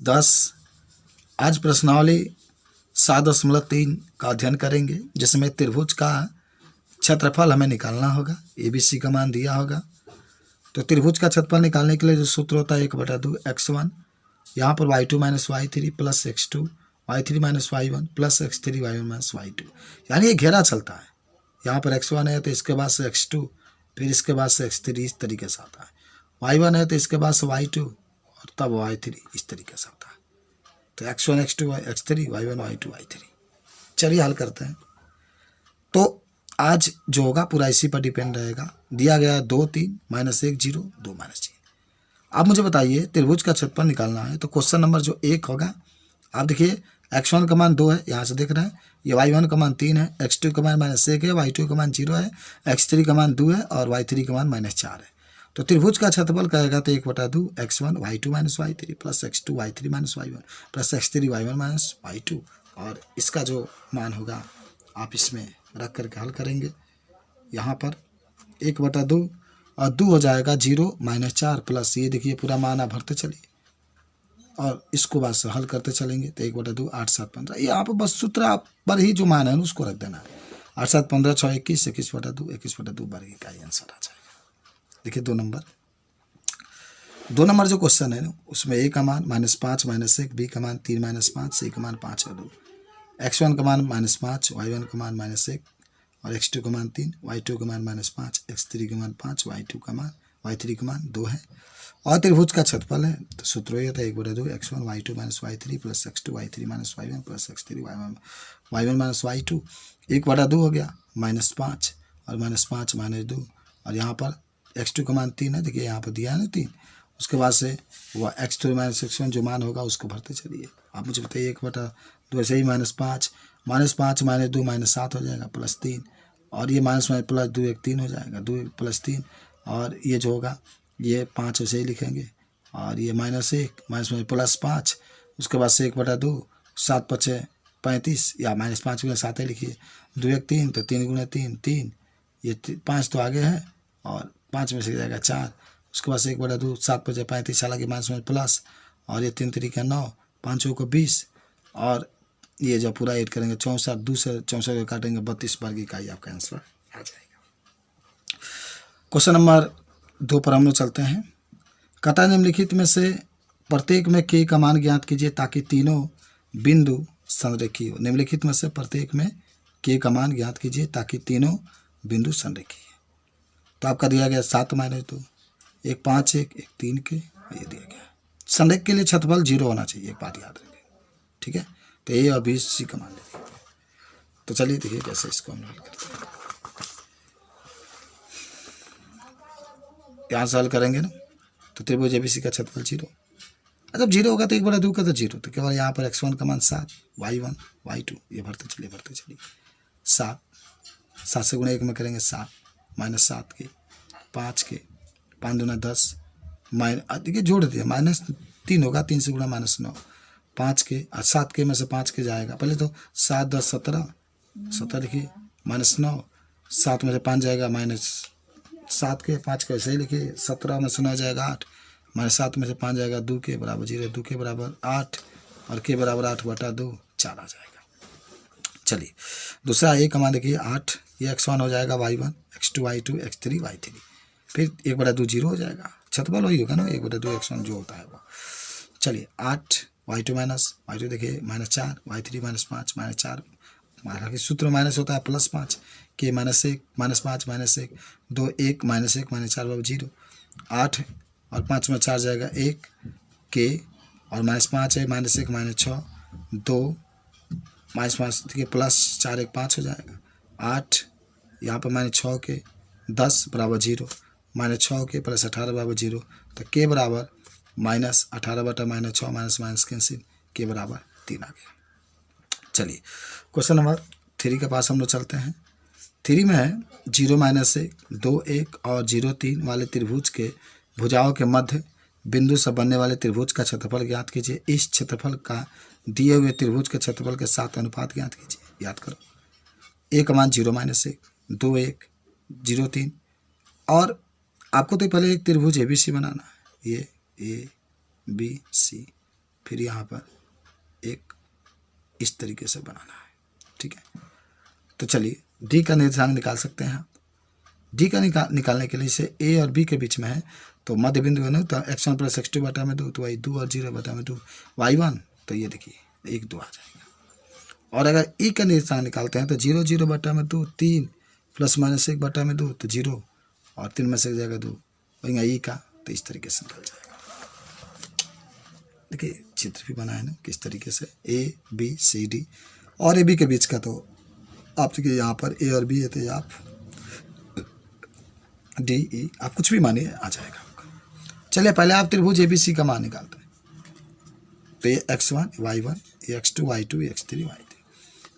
10। आज प्रश्नावली 7.3 का अध्ययन करेंगे, जिसमें त्रिभुज का क्षेत्रफल हमें निकालना होगा। ABC का मान दिया होगा, तो त्रिभुज का क्षेत्रफल निकालने के लिए जो सूत्र होता है 1/2 x1, यहाँ पर y2 - y3 plus x2, y3 - y1 plus x3 y1 - y2, यानी ये घेरा चलता है। यहाँ पर x1 है तो इसके बाद से x2, फिर इसके बाद से x3, इस तरीके से आता है। y1 है तो इसके बाद से y2 और तब y3, इस तरीके से आता है। तो x1 x2 x3 y1 y2 y3। चलिए हल करते हैं। तो आज जो होगा पूरा इसी पर डिपेंड रहेगा। दिया गया 2 3 -1 0 2 -6। अब मुझे बताइए त्रिभुज का क्षेत्रफल निकालना है, तो क्वेश्चन नंबर जो 1 होगा, आप देखिए x1 का मान 2 है, यहाँ से देख रहे हैं। ये y1 का मान 3 है, x2 का मान -1 है, y2 का मान 0 है, x3 का मान 2 है और y3 का मान -4 है। तो त्रिभुज का क्षेत्रफल कहेगा तो 1/2 x1 y2 - y3 plus x2 y3 - y1 plus x3 y1 - y2, और इसका जो मान होगा आप इसमें रख करके हल करेंगे। यहाँ पर 1/2 और 2 हो जाएगा 0 -4 प्लस ये देखिए पूरा मान आप भरते चलिए और इसको बस हल करते चलेंगे। तो 1/2 8 7 15, ये आप बस सूत्र आप पर ही जो मान है उसको रख देना है। 8 7 15 6 21 21/2 21/2 वर्ग का ही आंसर आ जाएगा। देखिए 2 नंबर जो क्वेश्चन है ना, उसमें a का मान -5 -1, b का मान 3 -5, c का मान 5 और 2, x1 का मान -5, y1 का मान -1 और x2 का मान 3, y2 का मान -5, x3 का मान 5, y3 का मान 2 है। और त्रिभुज का क्षेत्रफल है, तो सूत्र ये था 1/2 x1 y2 - y3 plus x2 y3 - y1 plus x3 y1 - y2। 1/2 हो गया -5 और -5 -2, और यहाँ पर x2 का मान 3 है, देखिए यहाँ पर दिया है ना 3। उसके बाद से वह x3 - x1 जो मान होगा उसको भरते चलिए। आप मुझे बताइए 1/2 ऐसे ही -5 -2 -7 हो जाएगा प्लस 3, और ये माइनस प्लस 2 1 3 हो जाएगा, 2 प्लस 3, और ये जो होगा ये 5 ऐसे ही लिखेंगे, और ये -1 प्लस 5, उसके बाद से 1/2 7 5 35, या -5 गुना 7 ही लिखिए, 2 1 3 तो 3 गुना 3 3, ये 5 तो आगे है और 5 में से जाएगा 4, उसके बाद से 1/2 7 5 35, हालांकि माइनस में प्लस, और ये 3 3 9 5 को 20, और ये जब पूरा ऐड करेंगे 64, 2 से 64 को काटेंगे 32 वर्ग इकाई आपका आंसर आ जाएगा। क्वेश्चन नंबर 2 पर हम लोग चलते हैं। कथा निम्नलिखित में से प्रत्येक में k का मान ज्ञात कीजिए ताकि तीनों बिंदु संरेखीय हो। निम्नलिखित में से प्रत्येक में k का मान ज्ञात कीजिए ताकि तीनों बिंदु संरेखीय। तो आपका दिया गया 7 -2, 1 5 1 1 3 के, ये दिया गया। संरेख के लिए क्षेत्रफल 0 होना चाहिए, एक बात याद रखें, ठीक है। तो A और B C का मान ले। तो चलिए देखिए कैसे इसको हम हल करते हैं। यहाँ से हल करेंगे ना, तो त्रिभुज ABC का क्षेत्रफल 0। जब 0 होगा तो 1/2 का तो 0, तो केवल यहाँ पर x1 का मान 7, y1 y2 ये भरते चलिए 7 से गुणा 1 में करेंगे 7 -7 के 5 के 5 दूना 10 देखिए जोड़ दिया -3 होगा, 3 से गुणा -9 5 के, और 7 के में से 5 के जाएगा, पहले तो 7 10 17 लिखिए -9, 7 में से 5 जाएगा -7 के, 5 के ऐसे ही लिखिए, 17 में से 9 जाएगा 8, -7 में से 5 जाएगा 2 के बराबर 0, 2 के बराबर 8 और के बराबर 8/2 4 आ जाएगा। चलिए दूसरा A का मान देखिए 8, ये x1 हो जाएगा y1, x2 y2 x3 y3, फिर 1/2 0 हो जाएगा, क्षेत्रफल वही होगा ना 1/2 x1 जो होता है वो। चलिए 8 y2 देखिए -4 y3 -5 -4, हालांकि सूत्र माइनस होता है +5 के -1 -5 -1 2 1 -1 -4 0, 8 और 5 में 4 जाएगा 1 के, और -5 है -1 -6 2 -5 देखिए +4 1 5 हो जाएगा, 8 यहाँ पर -6 के 10 बराबर 0, -6 के +18 बराबर 0, तो के बराबर -18/-6 माइनस कैंसिल, के बराबर 3 आ गया। चलिए क्वेश्चन नंबर 3 के पास हम लोग चलते हैं। 3 में है 0 -1 2 1 और 0 3 वाले त्रिभुज के भुजाओं के मध्य बिंदु से बनने वाले त्रिभुज का क्षेत्रफल ज्ञात कीजिए। इस क्षेत्रफल का दिए हुए त्रिभुज के क्षेत्रफल के साथ अनुपात ज्ञात कीजिए। याद करो A का मान 0 -1 2 1 0 3, और आपको तो पहले एक त्रिभुज ABC बनाना है, ये ABC, फिर यहाँ पर एक इस तरीके से बनाना है, ठीक है। तो चलिए डी का निर्देशांक निकाल सकते हैं आप। डी का निकालने के लिए इसे ए और बी के बीच में है, तो मध्य बिंदु है ना, तो x1 प्लस x2 बटा में 2, तो y2 और 0 बटा में 2 y1, तो ये देखिए 1 2 आ जाएगा। और अगर ई का निर्देशांक निकालते हैं तो 0 0 बटा में 2 3 प्लस माइनस 1 बटा में 2 तो 0 और 3 में से जाएगा 2 वही ई का, तो इस तरीके से निकल जाएगा। देखिए चित्र भी बना है ना किस तरीके से ए बी सी डी और ए बी के बीच का, तो आप देखिए यहाँ पर ए और बी है तो आप डी ई आप कुछ भी मानिए आ जाएगा आपका। चलिए पहले आप त्रिभुज ए बी सी का मान निकालते हैं, तो ये x1 y1 ये x2 y2 ये x3 y3,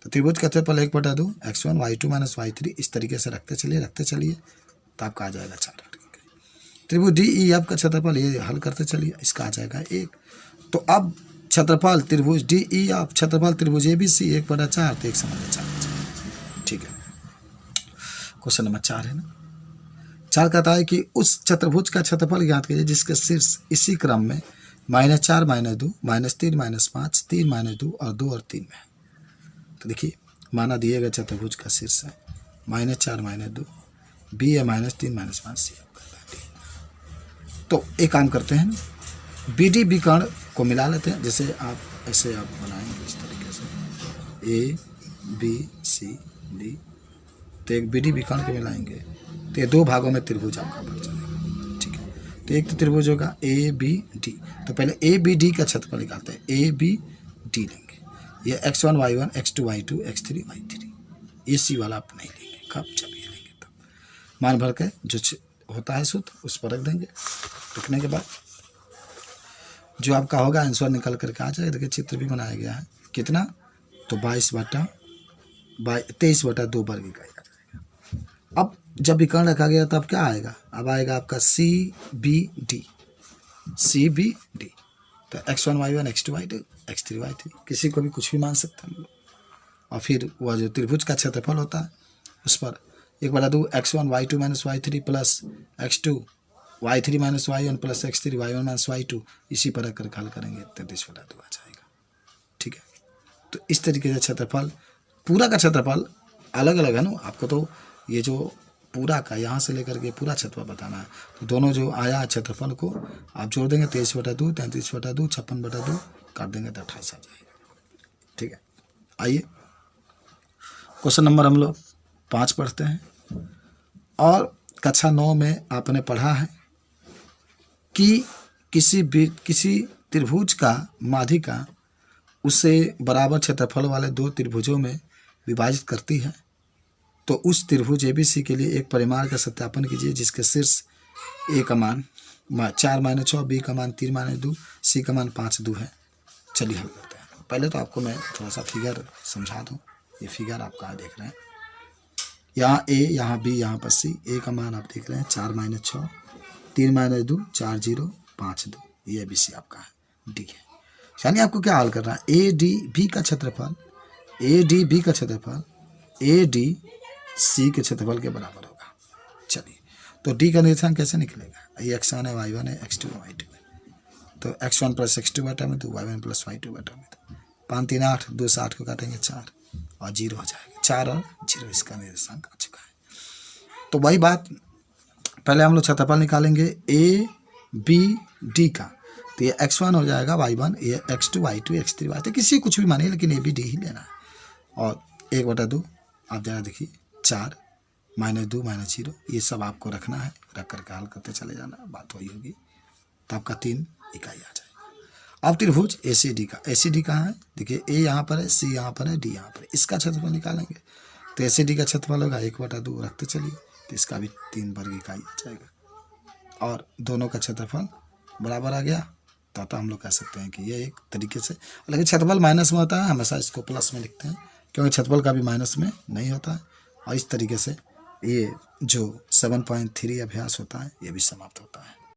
तो त्रिभुज का क्षेत्रफल 1/2 x1 y2 माइनस y3 इस तरीके से रखते चलिए तो आपका आ जाएगा 4। त्रिभुज डी ई एफ का क्षेत्रफल ये हल करते चलिए, इसका आ जाएगा 1। तो अब क्षेत्रफल त्रिभुज डी ई एफ क्षेत्रफल त्रिभुज ए बी सी 1/4 तो 1 समान 4, ठीक है। क्वेश्चन नंबर 4 है ना। 4 कहता है कि उस चतुर्भुज का क्षेत्रफल ज्ञात कीजिए जिसके शीर्ष इसी क्रम में -4 -2 -3 -5 3 -2 और 2 और 3 में है। तो देखिए माना दिए गए चतुर्भुज का शीर्ष है -4 -2 बी है -3 -5 सी है। तो एक काम करते हैं बी डी बी कर्ण को मिला लेते हैं, जैसे आप ऐसे आप बनाएंगे इस तरीके से ए बी सी डी, तो एक बी डी बी कर्ण को मिलाएंगे तो ये 2 भागों में त्रिभुज आपका बन जाएगा, ठीक है। तो एक तो त्रिभुज होगा ए बी डी, तो पहले ए बी डी का क्षेत्रफल निकालते हैं, ए बी डी लेंगे, ये x1 y1 x2 y2 x3 y3, ये सी वाला आप नहीं लेंगे, कब जब ये लेंगे तब मान भर के जो होता है सूत्र उस पर रख देंगे। रखने के बाद जो आपका होगा आंसर निकल करके आ जाएगा। देखिए चित्र भी बनाया गया है कितना, तो 23/2 वर्ग इकाई आ जाएगा। अब जब विकर्ण रखा गया तब क्या आएगा, अब आएगा आपका सी बी डी, तो x1 y1 x2 y2 x3 y3 किसी को भी कुछ भी मान सकते हैं हम लोग। और फिर वह जो त्रिभुज का क्षेत्रफल होता है उस पर 1/2 x1 y2 minus y3 plus x2 y3 minus y1 plus x3 y1 minus y2 इसी पर रखकर हल करेंगे 33/2 आ जाएगा, ठीक है। तो इस तरीके से क्षेत्रफल पूरा का क्षेत्रफल अलग अलग है ना, आपको तो ये जो पूरा का यहाँ से लेकर के पूरा क्षेत्रफल बताना है, तो दोनों जो आया क्षेत्रफल को आप जोड़ देंगे 23/2 33/2 56/2 काट देंगे तो 28 आ जाएगा, ठीक है। आइए क्वेश्चन नंबर हम लोग 5 पढ़ते हैं। और कक्षा 9 में आपने पढ़ा है कि किसी त्रिभुज का माध्यिका उसे बराबर क्षेत्रफल वाले 2 त्रिभुजों में विभाजित करती है, तो उस त्रिभुज एबीसी के लिए एक परिमाण का सत्यापन कीजिए जिसके शीर्ष ए का मान 4 - 6 बी का मान 3 - 2 सी का मान 5 2 है। चलिए हल करते हैं। पहले तो आपको मैं थोड़ा सा फिगर समझा दूँ। ये फिगर आप कहाँ देख रहे हैं, यहाँ ए यहाँ बी यहाँ पर सी। ए का मान आप देख रहे हैं 4 - 6 3 - 2 4 0 5 2, ये बी सी आपका है डी है। यानी आपको क्या हल करना है, ए डी बी का क्षेत्रफल ए डी सी के क्षेत्रफल के बराबर होगा। चलिए तो डी का निर्देशांक कैसे निकलेगा, ये x1 है y1 है x2 है y2 है, तो x1 प्लस x2 बटा में 2 y1 प्लस y2 बटा में 2 5 3 8 2 से 8 को काटेंगे 4 और 0 हो जाएगा। 4 और 0 इसका निर्देशांक आ चुका है। तो वही बात पहले हम लोग क्षेत्रफल निकालेंगे ए बी डी का, तो ये x1 हो जाएगा y1 ये x2 y2 x3 y3 किसी कुछ भी मानिए लेकिन ए बी डी ही लेना है। और 1/2 आप जरा देखिए 4 -2 -0 ये सब आपको रखना है, रख करके हल करते चले जाना, बात वही होगी। तो आपका 3 इकाई आ जाएगा। अब त्रिभुज ए सी डी का, ए सी डी कहाँ है, देखिए ए यहाँ पर है सी यहाँ पर है डी यहाँ पर है, इसका क्षेत्रफल निकालेंगे तो ए सी डी का क्षेत्रफल होगा 1/2 रखते चलिए, तो इसका भी 3 वर्ग इकाई आ जाएगा। और दोनों का क्षेत्रफल बराबर आ गया, तो हम लोग कह सकते हैं कि ये एक तरीके से, लेकिन क्षेत्रफल माइनस में होता है, हमेशा इसको प्लस में लिखते हैं क्योंकि क्षेत्रफल का भी माइनस में नहीं होता है। और इस तरीके से ये जो 7.3 अभ्यास होता है ये भी समाप्त होता है।